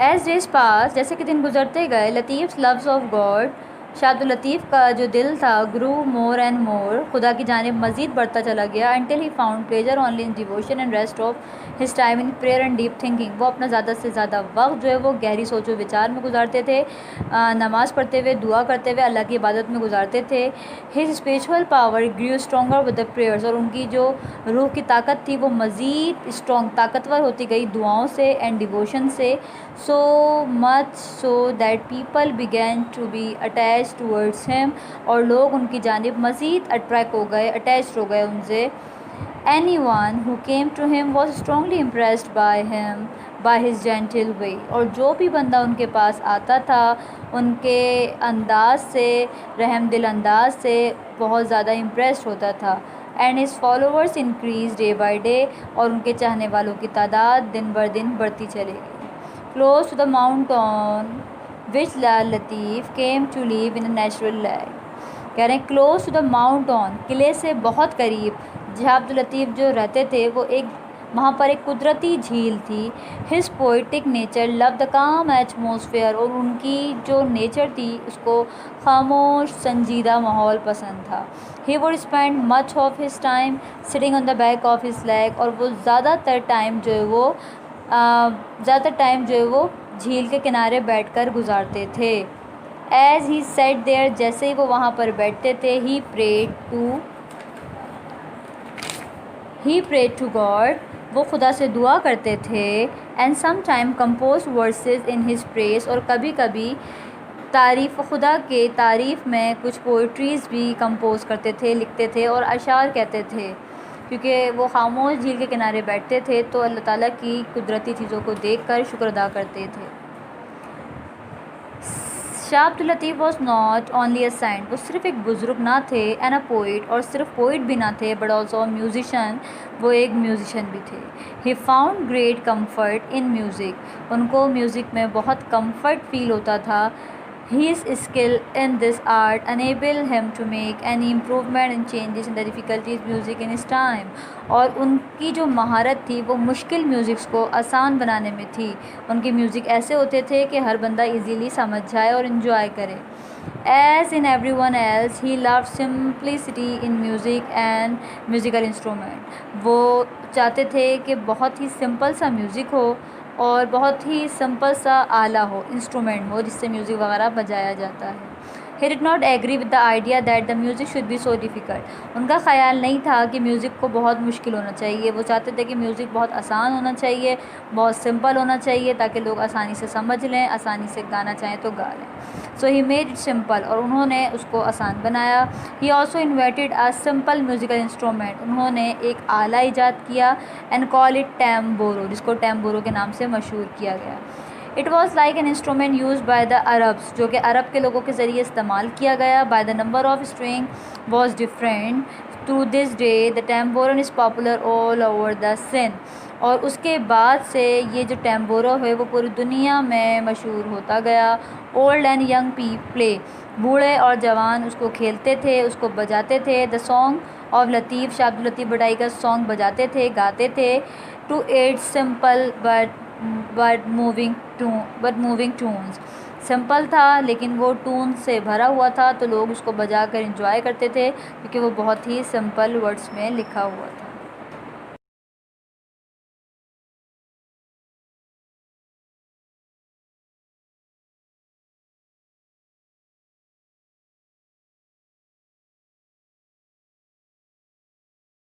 As days pass, जैसे कि दिन गुजरते गए, Latif loves of God, Shah Abdul Latif का जो दिल था, ग्रू मोर एंड मोर, खुदा की जानिब मज़ीद बढ़ता चला गया, until he found pleasure only in devotion and rest of his time in prayer and deep thinking. वो अपना ज़्यादा से ज़्यादा वक्त जो है वो गहरी सोचो विचार में गुजारते थे, नमाज़ पढ़ते हुए, दुआ करते हुए, अल्लाह की इबादत में गुजारते थे। His spiritual power grew stronger with the prayers, और उनकी जो रूह की ताकत थी वो मज़ीद स्ट्रॉन्ग, ताकतवर होती गई दुआओं से एंड डिवोशन से। So much so that people began to be attach towards him, और लोग उनकी जानिब मज़ीद अट्रैक्ट हो गए, अटैच हो गए उनसे। Anyone who came to him was strongly impressed by him, by his gentle way, और जो भी बंदा उनके पास आता था उनके अंदाज से, रहम दिल अंदाज से बहुत ज़्यादा इम्प्रेस्ड होता था। And his followers increase day by day, और उनके चाहने वालों की तादाद दिन बर दिन बढ़ती चलेगी। Close to the mountain which Latif came to live in a natural lake, कह रहे हैं क्लोज टू द माउंटेन, किले से बहुत करीब जहाँ अब्दुल लतीफ़ जो रहते थे वो एक, वहाँ पर एक कुदरती झील थी। His poetic nature love the काम एटमॉस्फेयर, और उनकी जो नेचर थी उसको खामोश संजीदा माहौल पसंद था। He would spend much of his time sitting on the back of his lake, और वो ज़्यादातर टाइम जो है वो झील के किनारे बैठकर गुजारते थे। एज ही सेट देयर, जैसे ही वो वहाँ पर बैठते थे, ही प्रेड टू गॉड, वो खुदा से दुआ करते थे। And some time compose verses in his praise, और कभी कभी खुदा के तारीफ़ में कुछ पोइट्रीज़ भी कंपोज करते थे, लिखते थे और अशार कहते थे, क्योंकि वो खामोश झील के किनारे बैठते थे तो अल्लाह ताला की कुदरती चीज़ों को देखकर शुक्र अदा करते थे। Shah Abdul Latif was not only a saint, वो सिर्फ एक बुज़ुर्ग ना थे, एंड अ पोइट, और सिर्फ पोइट भी ना थे, बट ऑल्सो म्यूज़िशन, वो एक म्यूज़िशन भी थे। He found great comfort in music, उनको म्यूज़िक में बहुत कम्फ़र्ट फील होता था। His skill in this art enabled him to make any improvement and changes in the difficulties music in his time, और उनकी जो महारत थी वो मुश्किल म्यूज़िक्स को आसान बनाने में थी। उनके म्यूज़िक ऐसे होते थे कि हर बंदा इजीली समझ जाए और इन्जॉय करे। As in everyone else, he loved simplicity in music and musical instrument, वो चाहते थे कि बहुत ही सिंपल सा म्यूज़िक हो और बहुत ही सिंपल सा आला हो, इंस्ट्रूमेंट हो जिससे म्यूज़िक वगैरह बजाया जाता है। He did not agree with the idea that the music should be so difficult, उनका ख़्याल नहीं था कि म्यूज़िक को बहुत मुश्किल होना चाहिए। वो चाहते थे कि म्यूज़िक बहुत आसान होना चाहिए, बहुत सिंपल होना चाहिए, ताकि लोग आसानी से समझ लें, आसानी से गाना चाहें तो गा लें। सो ही मेड इट सिंपल, और उन्होंने उसको आसान बनाया। He also invented a simple musical instrument, उन्होंने एक आला ईजाद किया, एंड कॉल इट टैम्बोरो, जिसको टैम्बोरो के नाम से मशहूर किया गया। It was like an instrument use by the Arabs, जो कि अरब के लोगों के ज़रिए इस्तेमाल किया गया। By the number of string was different. To this day the tambourine is popular all over the Sindh, और उसके बाद से ये जो टैम्बोरो है वो पूरी दुनिया में मशहूर होता गया। ओल्ड एंड यंग प्ले, बूढ़े और जवान उसको खेलते थे, उसको बजाते थे। The song of Latif, Shah Abdul Latif Bhittai का सॉन्ग बजाते थे, गाते थे। To eight simple but moving tunes, सिंपल था लेकिन वो टून से भरा हुआ था, तो लोग उसको बजा कर इंजॉय करते थे क्योंकि वो बहुत ही सिंपल वर्ड्स में लिखा हुआ था।